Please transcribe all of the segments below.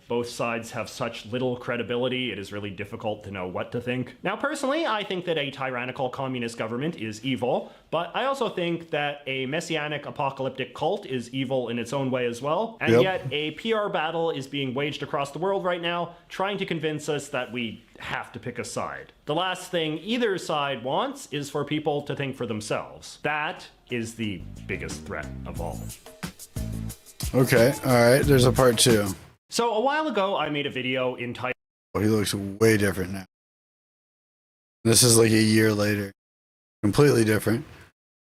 Both sides have such little credibility, it is really difficult to know what to think. Now, personally, I think that a tyrannical communist government is evil, but I also think that a messianic apocalyptic cult is evil in its own way as well. And yet, a PR battle is being waged across the world right now, trying to convince us that we have to pick a side. The last thing either side wants is for people to think for themselves. That is the biggest threat of all. Okay, alright, there's a part 2. So a while ago, I made a video entitled... Oh, he looks way different now. This is like a year later. Completely different,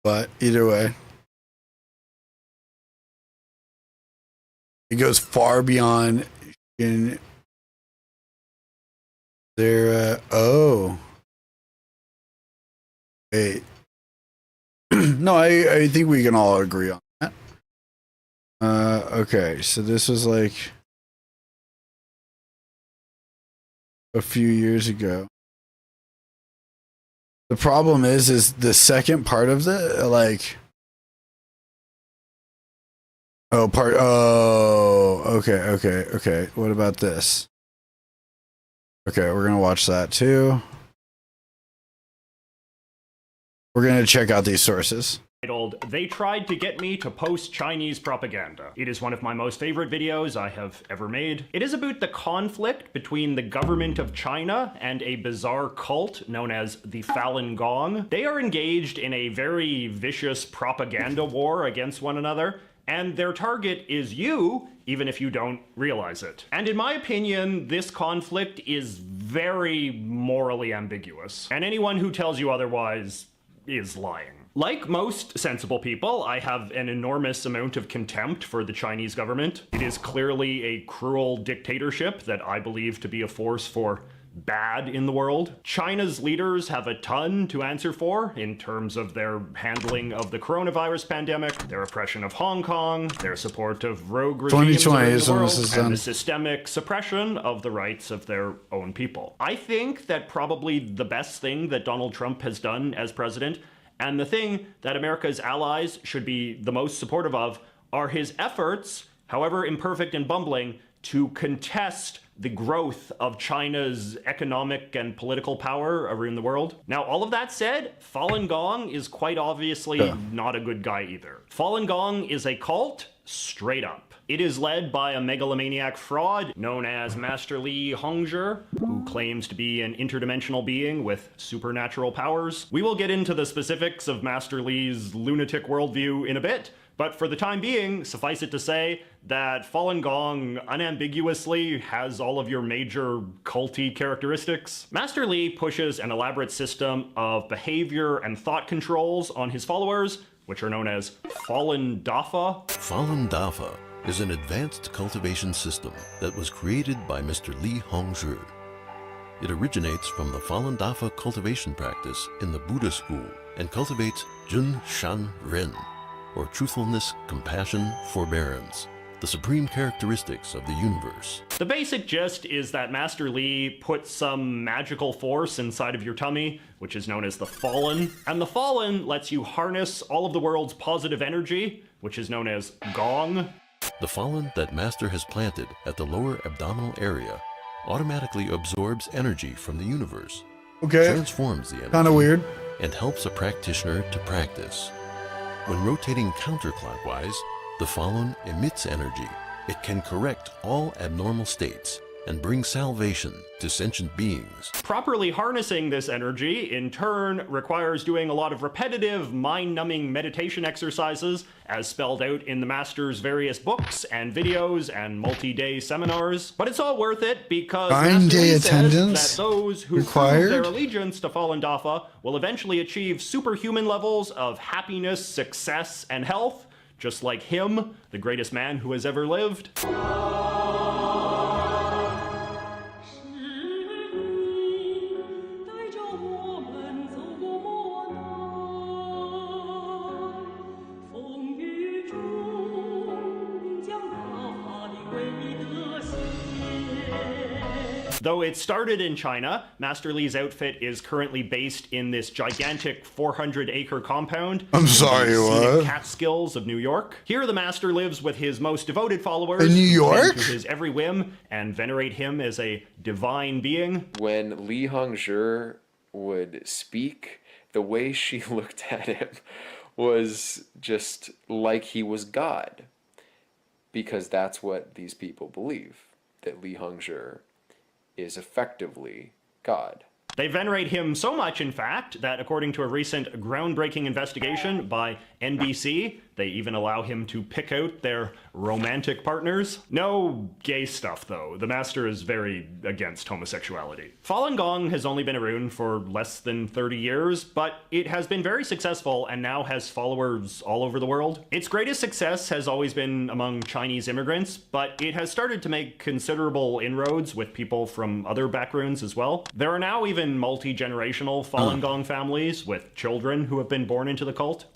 but either way. It goes far beyond in their, oh. Wait. No, I think we can all agree on that. Okay, so this was like a few years ago. The problem is the second part of the, like, okay. What about this? Okay, we're gonna watch that too. We're gonna check out these sources. Titled, "They Tried to Get Me to Post Chinese Propaganda." It is one of my most favorite videos I have ever made. It is about the conflict between the government of China and a bizarre cult known as the Falun Gong. They are engaged in a very vicious propaganda war against one another, and their target is you, even if you don't realize it. And in my opinion, this conflict is very morally ambiguous, and anyone who tells you otherwise is lying. Like most sensible people, I have an enormous amount of contempt for the Chinese government. It is clearly a cruel dictatorship that I believe to be a force for bad in the world. China's leaders have a ton to answer for in terms of their handling of the coronavirus pandemic, their oppression of Hong Kong, their support of rogue regimes around the world, and the systemic suppression of the rights of their own people. I think that probably the best thing that Donald Trump has done as president, and the thing that America's allies should be the most supportive of, are his efforts, however imperfect and bumbling, to contest the growth of China's economic and political power around the world. Now, all of that said, Falun Gong is quite obviously not a good guy either. Falun Gong is a cult, straight up. It is led by a megalomaniac fraud known as Master Li Hongzhi, who claims to be an interdimensional being with supernatural powers. We will get into the specifics of Master Li's lunatic worldview in a bit, but for the time being, suffice it to say that Falun Gong unambiguously has all of your major culty characteristics. Master Li pushes an elaborate system of behavior and thought controls on his followers, which are known as Falun Dafa. Falun Dafa is an advanced cultivation system that was created by Mr. Li Hongzhi. It originates from the Falun Dafa cultivation practice in the Buddha school and cultivates Jun Shan Ren, or truthfulness, compassion, forbearance, the supreme characteristics of the universe. The basic gist is that Master Li puts some magical force inside of your tummy, which is known as the Fallen, and the Fallen lets you harness all of the world's positive energy, which is known as Gong. The Fallen that Master has planted at the lower abdominal area automatically absorbs energy from the universe, transforms the energy, kind of weird, and helps a practitioner to practice. When rotating counterclockwise, the Falun emits energy. It can correct all abnormal states and bring salvation to sentient beings. Properly harnessing this energy, in turn, requires doing a lot of repetitive, mind-numbing meditation exercises, as spelled out in the Master's various books and videos and multi-day seminars. But it's all worth it because Master Li says that those who prove their allegiance to Falun Dafa will eventually achieve superhuman levels of happiness, success, and health, just like him, the greatest man who has ever lived. Though it started in China, Master Li's outfit is currently based in this gigantic 400-acre compound. I'm sorry, in the scenic what? Catskills of New York. Here, the Master lives with his most devoted followers. In New who York? bend to his every whim and venerate him as a divine being. When Li Hongzhi would speak, the way she looked at him was just like he was God. Because that's what these people believe, that Li Hongzhi is effectively God. They venerate him so much, in fact, that according to a recent groundbreaking investigation by NBC, they even allow him to pick out their romantic partners. No gay stuff, though. The Master is very against homosexuality. Falun Gong has only been around for less than 30 years, but it has been very successful and now has followers all over the world. Its greatest success has always been among Chinese immigrants, but it has started to make considerable inroads with people from other backgrounds as well. There are now even multi-generational Falun Gong families with children who have been born into the cult.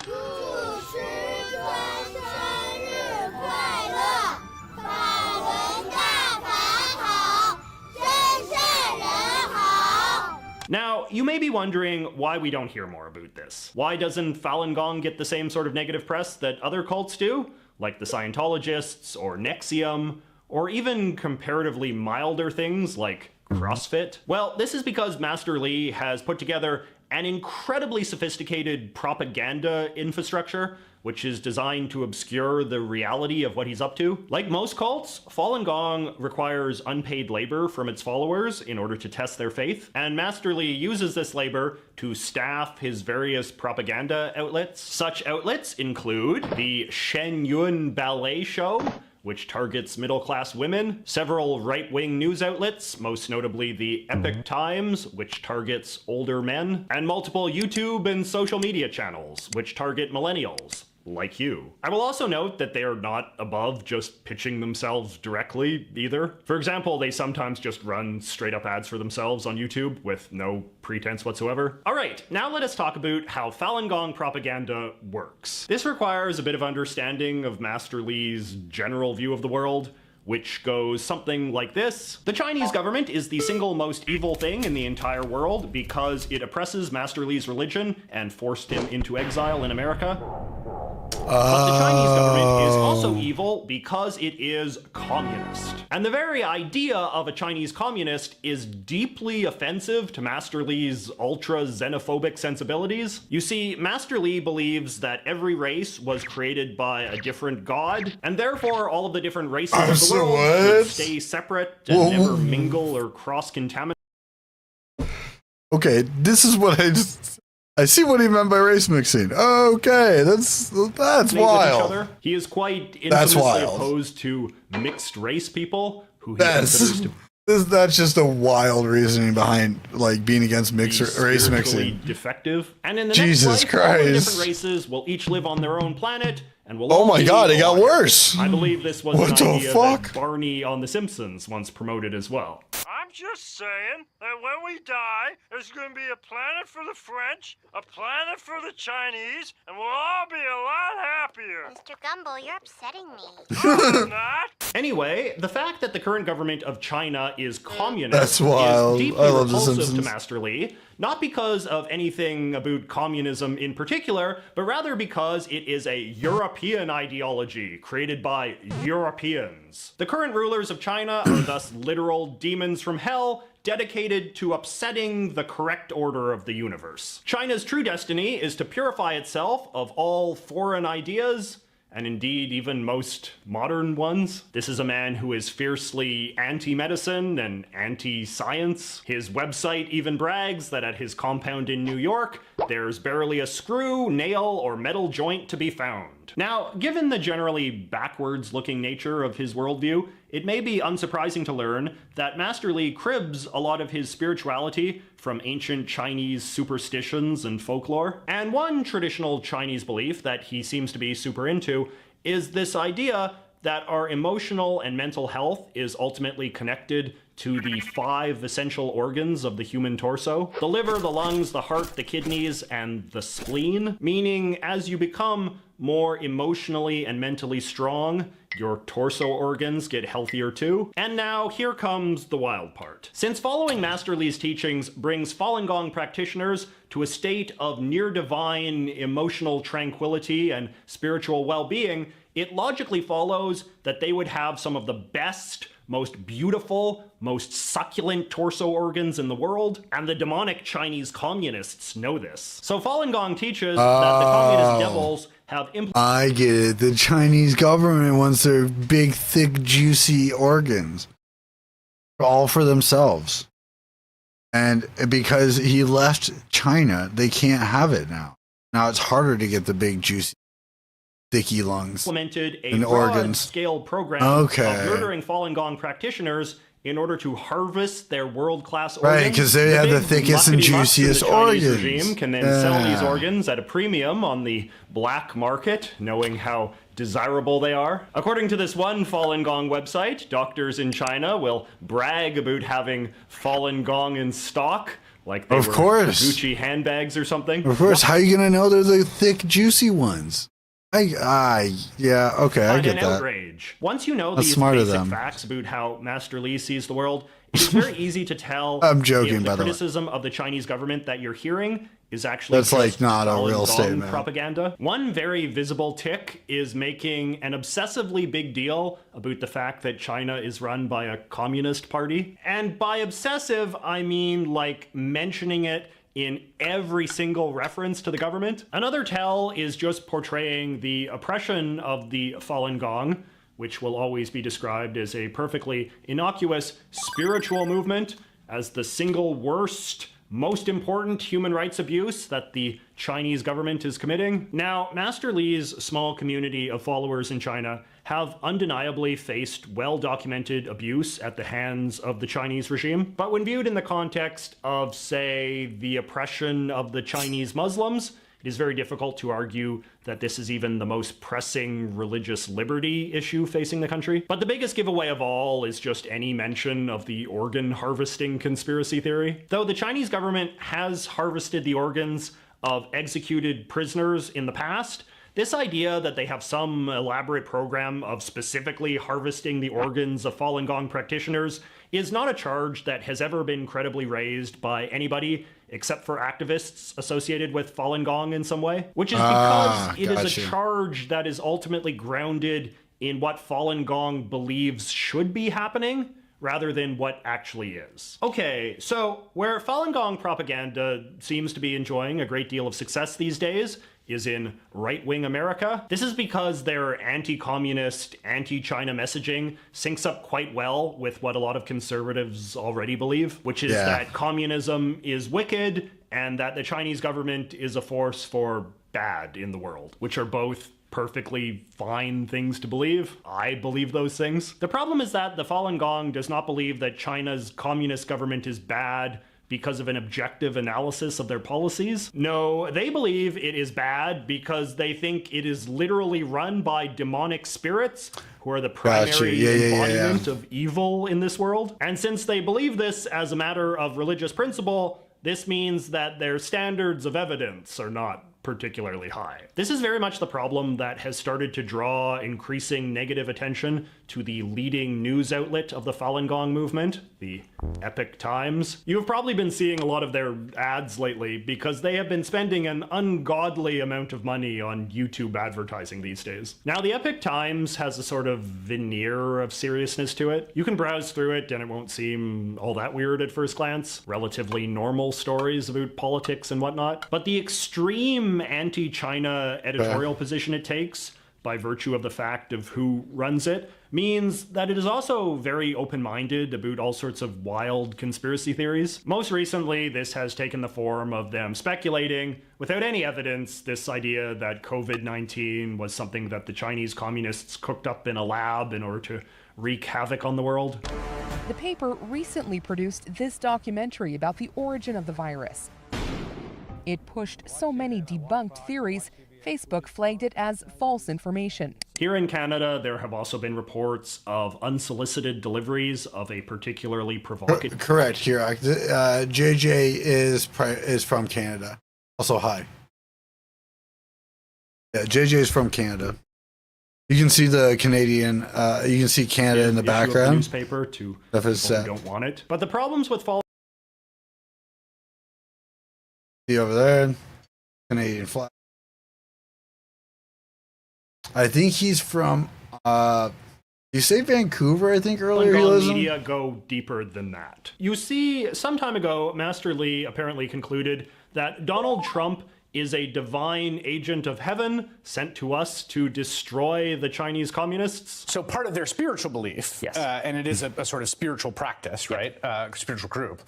Now, you may be wondering why we don't hear more about this. Why doesn't Falun Gong get the same sort of negative press that other cults do? Like the Scientologists, or Nexium, or even comparatively milder things like CrossFit? Well, this is because Master Li has put together an incredibly sophisticated propaganda infrastructure, which is designed to obscure the reality of what he's up to. Like most cults, Falun Gong requires unpaid labor from its followers in order to test their faith, and Master Li uses this labor to staff his various propaganda outlets. Such outlets include the Shen Yun Ballet Show, which targets middle-class women, several right-wing news outlets, most notably the Epoch Times, which targets older men, and multiple YouTube and social media channels, which target millennials, like you. I will also note that they are not above just pitching themselves directly, either. For example, they sometimes just run straight-up ads for themselves on YouTube with no pretense whatsoever. Alright, now let us talk about how Falun Gong propaganda works. This requires a bit of understanding of Master Li's general view of the world, which goes something like this. The Chinese government is the single most evil thing in the entire world because it oppresses Master Li's religion and forced him into exile in America. But the Chinese government is also evil because it is communist. And the very idea of a Chinese communist is deeply offensive to Master Li's ultra-xenophobic sensibilities. You see, Master Li believes that every race was created by a different god, and therefore all of the different races of the world should stay separate and never mingle or cross-contaminate. Okay, this is what I see what he meant by race mixing. Okay, that's wild. He is quite infamously opposed to mixed race people who he considers to that's just a wild reasoning behind like being against race mixing. Defective. And in the Jesus next life, all the Christ. different races will each live on their own planet and will Oh all my be God, it got alive. worse. I believe this was What an the idea fuck? that Barney on The Simpsons once promoted as well. I'm just saying that when we die, there's going to be a planet for the French, a planet for the Chinese, and we'll all be a lot happier. Mr. Gumble, you're upsetting me. No, I'm not. Anyway, the fact that the current government of China is communist That's wild. is deeply I love The repulsive to Simpsons. Master Li, not because of anything about communism in particular, but rather because it is a European ideology created by Europeans. The current rulers of China are thus literal demons from hell, dedicated to upsetting the correct order of the universe. China's true destiny is to purify itself of all foreign ideas, and indeed even most modern ones. This is a man who is fiercely anti-medicine and anti-science. His website even brags that at his compound in New York, there's barely a screw, nail, or metal joint to be found. Now, given the generally backwards-looking nature of his worldview, it may be unsurprising to learn that Master Li cribs a lot of his spirituality from ancient Chinese superstitions and folklore. And one traditional Chinese belief that he seems to be super into is this idea that our emotional and mental health is ultimately connected to the 5 essential organs of the human torso: the liver, the lungs, the heart, the kidneys, and the spleen. Meaning, as you become more emotionally and mentally strong, your torso organs get healthier too. And now here comes the wild part. Since following Master Li's teachings brings Falun Gong practitioners to a state of near divine emotional tranquility and spiritual well-being, it logically follows that they would have some of the best, most beautiful, most succulent torso organs in the world, and the demonic Chinese communists know this. So Falun Gong teaches that the communist devils have I get it. The Chinese government wants their big, thick, juicy organs all for themselves. And because he left China, they can't have it now. Now it's harder to get the big, juicy, thicky lungs implemented a and organs. scale program of murdering Falun Gong practitioners in order to harvest their world-class organs. Right, because they have the thickest and juiciest organs. The Chinese regime can then sell these organs at a premium on the black market, knowing how desirable they are. According to this one Falun Gong website, doctors in China will brag about having Falun Gong in stock, like they were Gucci handbags or something. Of course, how are you going to know they're the thick, juicy ones? Yeah, okay, I get that. Outrage. Once you know these basic facts about how Master Li sees the world, it's very easy to tell I'm joking, if the by the way. criticism of the Chinese government that you're hearing is actually That's like not a real statement. Propaganda. One very visible tick is making an obsessively big deal about the fact that China is run by a communist party. And by obsessive, I mean like mentioning it in every single reference to the government. Another tell is just portraying the oppression of the Falun Gong, which will always be described as a perfectly innocuous spiritual movement, as the single worst, most important human rights abuse that the Chinese government is committing. Now, Master Li's small community of followers in China have undeniably faced well-documented abuse at the hands of the Chinese regime. But when viewed in the context of, say, the oppression of the Chinese Muslims, it is very difficult to argue that this is even the most pressing religious liberty issue facing the country. But the biggest giveaway of all is just any mention of the organ harvesting conspiracy theory. Though the Chinese government has harvested the organs of executed prisoners in the past, this idea that they have some elaborate program of specifically harvesting the organs of Falun Gong practitioners is not a charge that has ever been credibly raised by anybody except for activists associated with Falun Gong in some way, which is because it is a charge that is ultimately grounded in what Falun Gong believes should be happening, rather than what actually is. Okay, so where Falun Gong propaganda seems to be enjoying a great deal of success these days is in right-wing America. This is because their anti-communist, anti-China messaging syncs up quite well with what a lot of conservatives already believe, which is that communism is wicked and that the Chinese government is a force for bad in the world, which are both perfectly fine things to believe. I believe those things. The problem is that the Falun Gong does not believe that China's communist government is bad because of an objective analysis of their policies. No, they believe it is bad because they think it is literally run by demonic spirits who are the primary embodiment of evil in this world. And since they believe this as a matter of religious principle, this means that their standards of evidence are not particularly high. This is very much the problem that has started to draw increasing negative attention to the leading news outlet of the Falun Gong movement, the Epoch Times. You've probably been seeing a lot of their ads lately because they have been spending an ungodly amount of money on YouTube advertising these days. Now, the Epoch Times has a sort of veneer of seriousness to it. You can browse through it and it won't seem all that weird at first glance. Relatively normal stories about politics and whatnot. But the extreme anti-China editorial position it takes, by virtue of the fact of who runs it, means that it is also very open-minded about all sorts of wild conspiracy theories. Most recently, this has taken the form of them speculating, without any evidence, this idea that COVID-19 was something that the Chinese communists cooked up in a lab in order to wreak havoc on the world. The paper recently produced this documentary about the origin of the virus. It pushed so many debunked theories, Facebook flagged it as false information. Here in Canada, there have also been reports of unsolicited deliveries of a particularly provocative... Correct, here. JJ is from Canada. Also, hi. Yeah, JJ is from Canada. You can see the Canadian. You can see Canada in the issue of background. newspaper to If it's people who don't want it. But the problems with Fallen see over there, Canadian flag. I think he's from. You say Vancouver? I think earlier he Gong was in? media go deeper than that. You see, some time ago, Master Lee apparently concluded that Donald Trump is a divine agent of heaven sent to us to destroy the Chinese communists. So part of their spiritual belief, Yes. And it is a sort of spiritual practice, right? Spiritual group,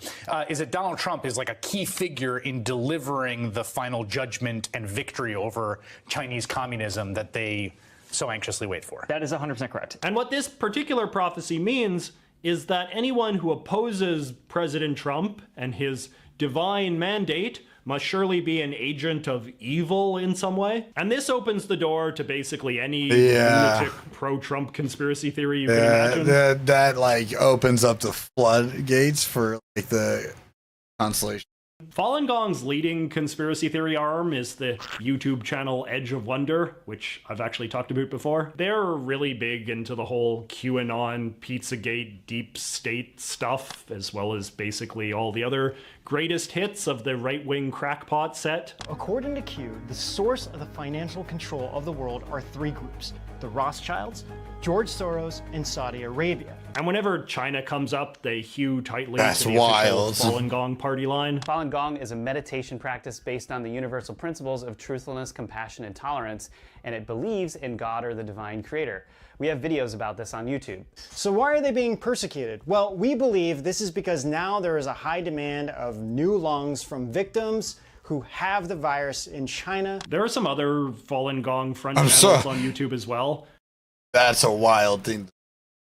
is that Donald Trump is like a key figure in delivering the final judgment and victory over Chinese communism that they so anxiously wait for. That is 100% correct. And what this particular prophecy means is that anyone who opposes President Trump and his divine mandate must surely be an agent of evil in some way. And this opens the door to basically any lunatic pro-Trump conspiracy theory you can imagine. That like opens up the floodgates for like the constellation. Falun Gong's leading conspiracy theory arm is the YouTube channel Edge of Wonder, which I've actually talked about before. They're really big into the whole QAnon, Pizzagate, deep state stuff, as well as basically all the other greatest hits of the right-wing crackpot set. According to Q, the source of the financial control of the world are three groups: the Rothschilds, George Soros, and Saudi Arabia. And whenever China comes up, they hew tightly That's to the wild. official Falun Gong party line. Falun Gong is a meditation practice based on the universal principles of truthfulness, compassion, and tolerance, and it believes in God or the divine creator. We have videos about this on YouTube. So why are they being persecuted? Well, we believe this is because now there is a high demand of new lungs from victims who have the virus in China. There are some other Falun Gong front channels on YouTube as well. That's a wild thing to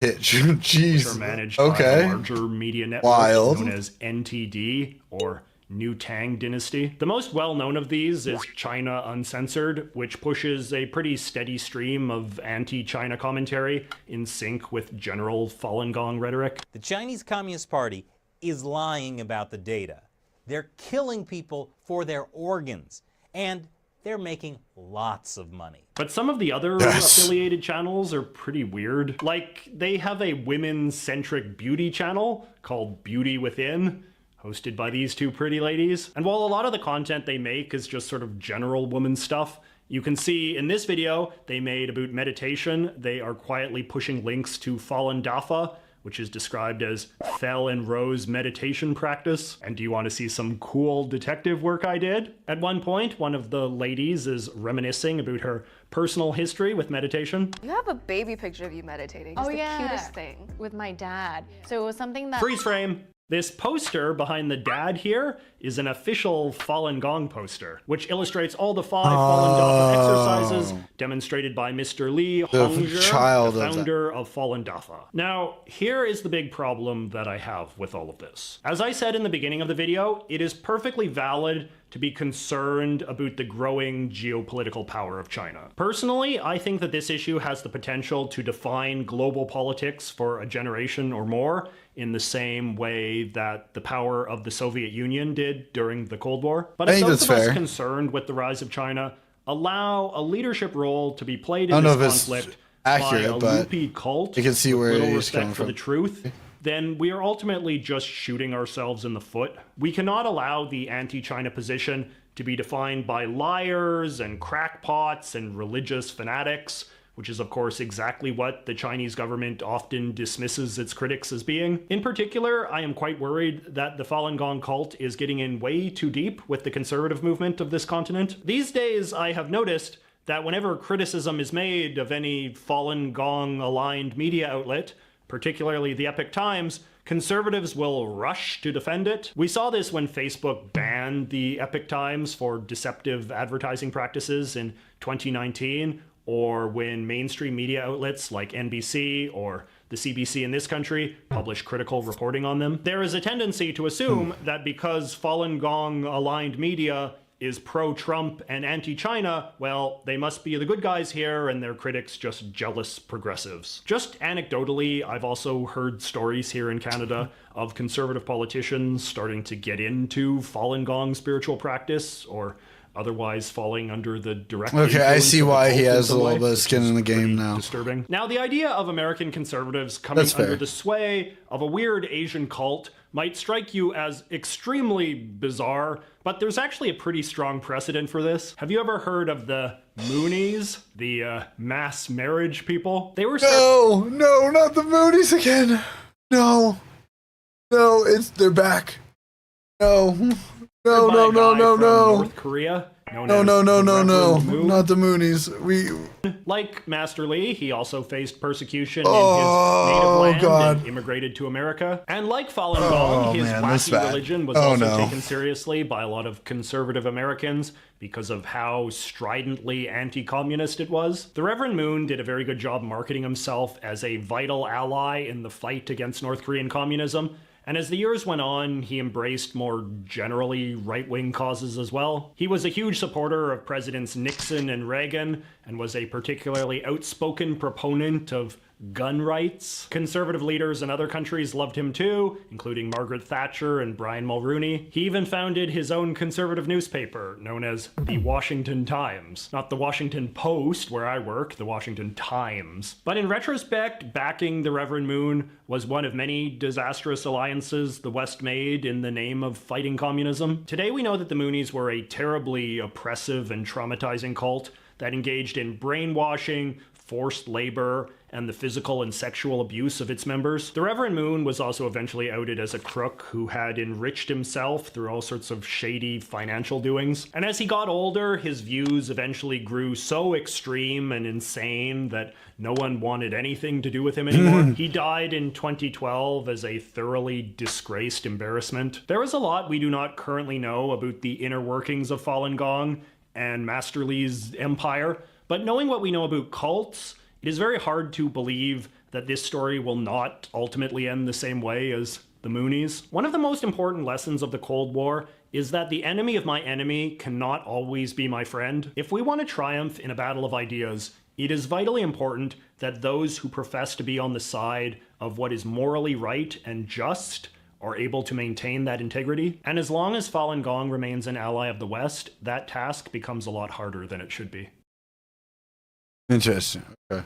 pitch. Jeez. Which are managed by a larger media network known as NTD, or New Tang Dynasty. The most well-known of these is China Uncensored, which pushes a pretty steady stream of anti-China commentary in sync with general Falun Gong rhetoric. The Chinese Communist Party is lying about the data. They're killing people for their organs, and they're making lots of money. But some of the other affiliated channels are pretty weird. Like, they have a women-centric beauty channel called Beauty Within, hosted by these two pretty ladies. And while a lot of the content they make is just sort of general woman stuff, you can see in this video they made about meditation. They are quietly pushing links to Falun Dafa, which is described as Fell and Rose meditation practice. And do you want to see some cool detective work I did? At one point, one of the ladies is reminiscing about her personal history with meditation. You have a baby picture of you meditating. It's the cutest thing. With my dad. So it was something that... Freeze frame. This poster behind the dad here is an official Falun Gong poster, which illustrates all the 5 Falun Dafa exercises demonstrated by Mr. Li Hongzhi, the founder of Falun Dafa. Now, here is the big problem that I have with all of this. As I said in the beginning of the video, it is perfectly valid to be concerned about the growing geopolitical power of China. Personally, I think that this issue has the potential to define global politics for a generation or more, in the same way that the power of the Soviet Union did during the Cold War. But if those of us concerned with the rise of China allow a leadership role to be played in this conflict by a loopy cult with little respect for the truth, then we are ultimately just shooting ourselves in the foot. We cannot allow the anti-China position to be defined by liars and crackpots and religious fanatics, which is of course exactly what the Chinese government often dismisses its critics as being. In particular, I am quite worried that the Falun Gong cult is getting in way too deep with the conservative movement of this continent. These days, I have noticed that whenever criticism is made of any Falun Gong aligned media outlet, particularly the Epoch Times, conservatives will rush to defend it. We saw this when Facebook banned the Epoch Times for deceptive advertising practices in 2019, or when mainstream media outlets like NBC or the CBC in this country publish critical reporting on them. There is a tendency to assume that because Falun Gong aligned media is pro-Trump and anti-China, well, they must be the good guys here and their critics just jealous progressives. Just anecdotally, I've also heard stories here in Canada of conservative politicians starting to get into Falun Gong spiritual practice, or otherwise falling under the direct Okay, I influence see of the why he cult in has a some little way, bit of which skin is in the game pretty now. disturbing. Now, the idea of American conservatives coming That's fair. under the sway of a weird Asian cult might strike you as extremely bizarre, but there's actually a pretty strong precedent for this. Have you ever heard of the Moonies, the mass marriage people? They were No, not the Moonies again. No, they're back. No, North Korea. No, not the Moonies. Like Master Lee, he also faced persecution in his native land and immigrated to America. And like Falun Gong, his wacky religion was also taken seriously by a lot of conservative Americans because of how stridently anti-communist it was. The Reverend Moon did a very good job marketing himself as a vital ally in the fight against North Korean communism. And as the years went on, he embraced more generally right-wing causes as well. He was a huge supporter of Presidents Nixon and Reagan, and was a particularly outspoken proponent of gun rights. Conservative leaders in other countries loved him too, including Margaret Thatcher and Brian Mulroney. He even founded his own conservative newspaper, known as the Washington Times. Not the Washington Post, where I work, the Washington Times. But in retrospect, backing the Reverend Moon was one of many disastrous alliances the West made in the name of fighting communism. Today we know that the Moonies were a terribly oppressive and traumatizing cult that engaged in brainwashing, forced labor, and the physical and sexual abuse of its members. The Reverend Moon was also eventually outed as a crook who had enriched himself through all sorts of shady financial doings. And as he got older, his views eventually grew so extreme and insane that no one wanted anything to do with him anymore. He died in 2012 as a thoroughly disgraced embarrassment. There is a lot we do not currently know about the inner workings of Falun Gong and Master Lee's empire, but knowing what we know about cults, it is very hard to believe that this story will not ultimately end the same way as the Moonies. One of the most important lessons of the Cold War is that the enemy of my enemy cannot always be my friend. If we want to triumph in a battle of ideas, it is vitally important that those who profess to be on the side of what is morally right and just are able to maintain that integrity. And as long as Falun Gong remains an ally of the West, that task becomes a lot harder than it should be. Interesting. Okay.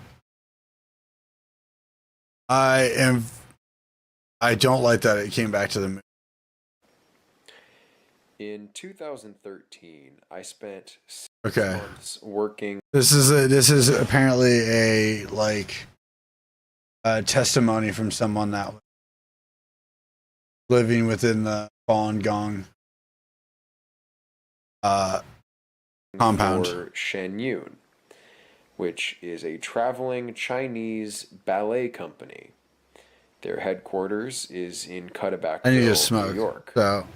I don't like that it came back to the. In 2013, I spent 6 Okay. months working. This is apparently a testimony from someone that was living within the Falun Gong compound. For Shen Yun, which is a traveling Chinese ballet company. Their headquarters is in Cutterbackville, New York. So,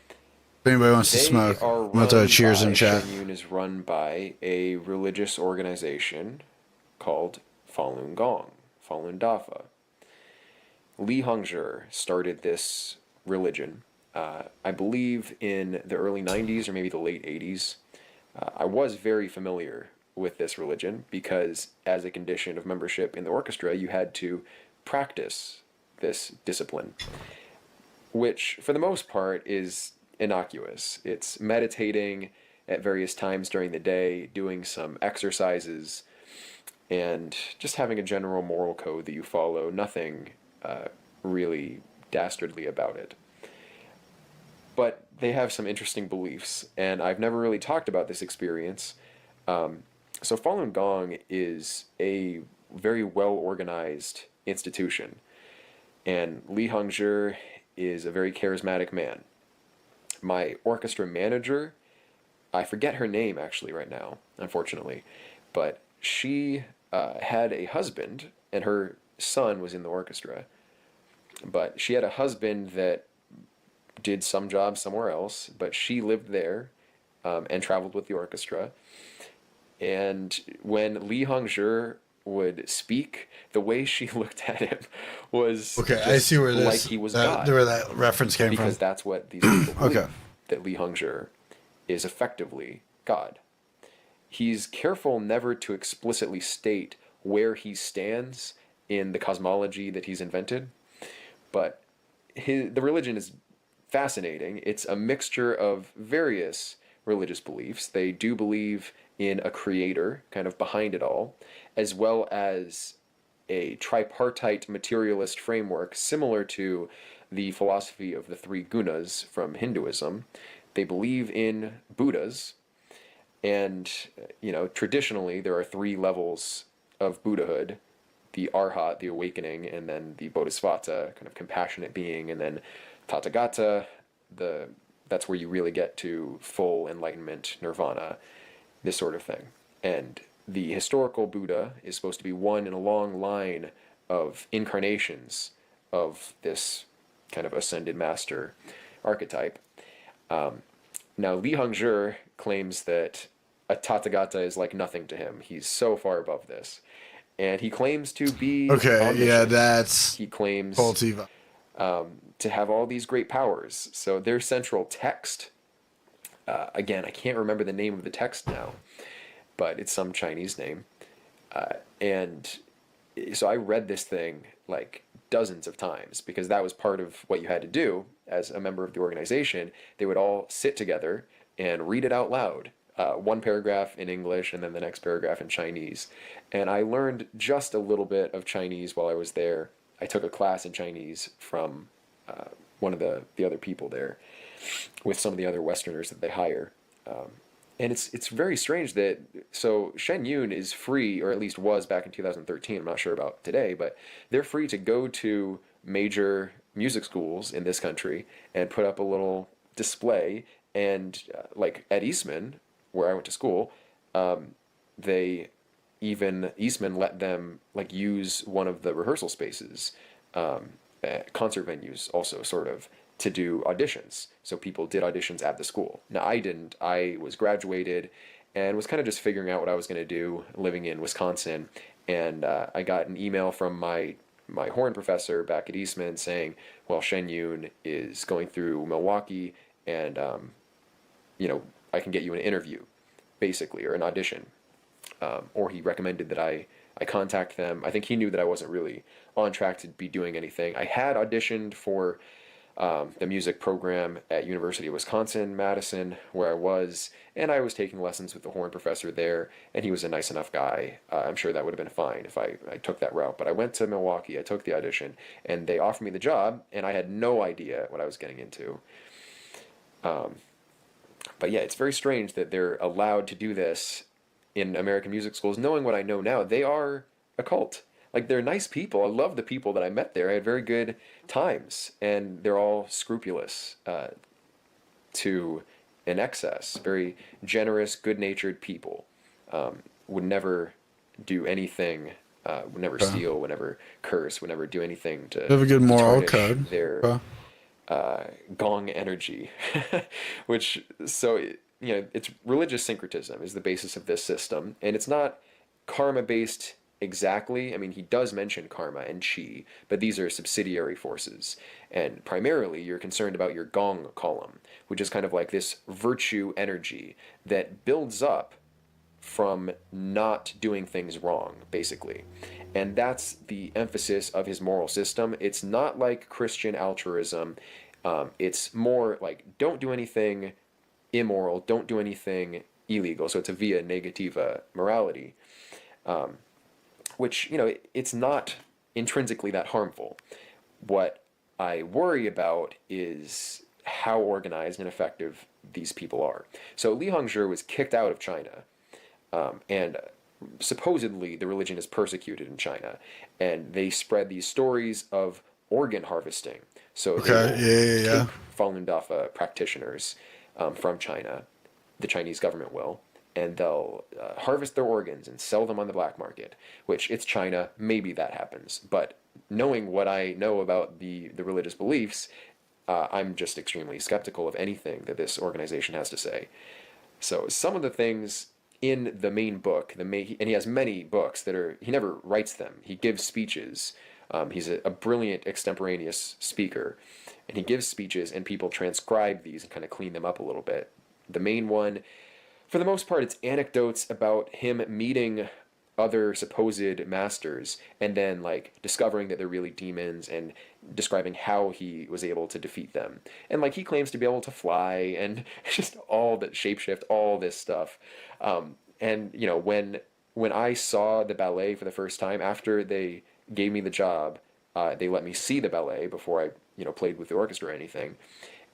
if anybody wants to smoke, I'm going to throw cheers in chat. Shen Yun is run by a religious organization called Falun Gong, Falun Dafa. Li Hongzhi started this religion, I believe, in the early 90s or maybe the late 80s. I was very familiar with this religion because as a condition of membership in the orchestra, you had to practice this discipline, which for the most part is innocuous. It's meditating at various times during the day, doing some exercises, and just having a general moral code that you follow. Nothing really dastardly about it. But they have some interesting beliefs, and I've never really talked about this experience. So Falun Gong is a very well-organized institution, and Li Hongzhi is a very charismatic man. My orchestra manager, I forget her name actually right now, unfortunately, but she had a husband, and her son was in the orchestra, but she had a husband that did some job somewhere else, but she lived there and traveled with the orchestra. And when Li Hongzhi would speak, the way she looked at him was I see where like he was God. Where that reference came from. Because that's what these people believe, that Li Hongzhi is effectively God. He's careful never to explicitly state where he stands in the cosmology that he's invented, but the religion is fascinating. It's a mixture of various religious beliefs. They do believe in a creator kind of behind it all, as well as a tripartite materialist framework similar to the philosophy of the three gunas from Hinduism. They believe in Buddhas, and traditionally there are three levels of Buddhahood: the Arhat, the awakening, and then the Bodhisattva, kind of compassionate being, and then Tathagata, that's where you really get to full enlightenment, nirvana, this sort of thing. And the historical Buddha is supposed to be one in a long line of incarnations of this kind of ascended master archetype. Now, Li Hongzhi claims that a Tathagata is like nothing to him. He's so far above this. And he claims to be omniscient. That's he claims Poltiva. To have all these great powers. So their central text, again, I can't remember the name of the text now, but it's some Chinese name. And so I read this thing like dozens of times, because that was part of what you had to do as a member of the organization. They would all sit together and read it out loud. One paragraph in English and then the next paragraph in Chinese. And I learned just a little bit of Chinese while I was there. I took a class in Chinese from one of the other people there with some of the other Westerners that they hire. And it's very strange that, so Shen Yun is free, or at least was back in 2013, I'm not sure about today, but they're free to go to major music schools in this country and put up a little display. And like at Eastman, where I went to school, Eastman let them like use one of the rehearsal spaces, concert venues also, sort of, to do auditions. So people did auditions at the school. Now I didn't. I was graduated and was kind of just figuring out what I was going to do living in Wisconsin. And I got an email from my horn professor back at Eastman saying, well, Shen Yun is going through Milwaukee, and I can get you an interview, basically, or an audition. Or he recommended that I contact them. I think he knew that I wasn't really on track to be doing anything. I had auditioned for the music program at University of Wisconsin-Madison, where I was, and I was taking lessons with the horn professor there, and he was a nice enough guy. I'm sure that would have been fine if I took that route. But I went to Milwaukee, I took the audition, and they offered me the job, and I had no idea what I was getting into. But yeah, it's very strange that they're allowed to do this in American music schools. Knowing what I know now, they are a cult. Like, they're nice people. I love the people that I met there. I had very good times, and they're all scrupulous to an excess. Very generous, good-natured people. Would never do anything, would never steal, would never curse, would never do anything to have a good moral tarnish code. Their gong energy. Which, so, it's religious syncretism is the basis of this system, and it's not karma-based exactly. I mean, he does mention karma and chi, but these are subsidiary forces. And primarily, you're concerned about your gong column, which is kind of like this virtue energy that builds up from not doing things wrong, basically. And that's the emphasis of his moral system. It's not like Christian altruism. It's more like, don't do anything immoral, don't do anything illegal. So it's a via negativa morality. Which, it's not intrinsically that harmful. What I worry about is how organized and effective these people are. So Li Hongzhi was kicked out of China, and supposedly the religion is persecuted in China, and they spread these stories of organ harvesting. So they take Falun Dafa practitioners from China, the Chinese government will, and they'll harvest their organs and sell them on the black market, which, it's China, maybe that happens. But knowing what I know about the religious beliefs, I'm just extremely skeptical of anything that this organization has to say. So some of the things in the main book, and he has many books that he never writes them. He gives speeches. He's a brilliant extemporaneous speaker, and he gives speeches, and people transcribe these and kind of clean them up a little bit. The main one, for the most part, it's anecdotes about him meeting other supposed masters, and then like discovering that they're really demons and describing how he was able to defeat them. And like he claims to be able to fly and just all that shapeshift, all this stuff. And you know, when I saw the ballet for the first time after they gave me the job, they let me see the ballet before I, you know, played with the orchestra or anything.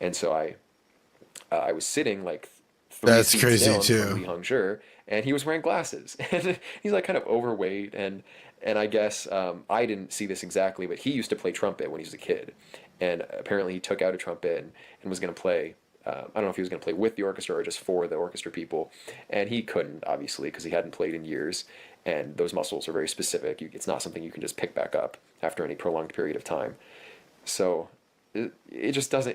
And so I was sitting like 3 seats crazy down too. from Lee Hong-jer, and he was wearing glasses, and he's like kind of overweight, and I guess I didn't see this exactly, but he used to play trumpet when he was a kid, and apparently he took out a trumpet and was going to play. I don't know if he was going to play with the orchestra or just for the orchestra people, and he couldn't, obviously, because he hadn't played in years, and those muscles are very specific. It's not something you can just pick back up after any prolonged period of time. So it just doesn't,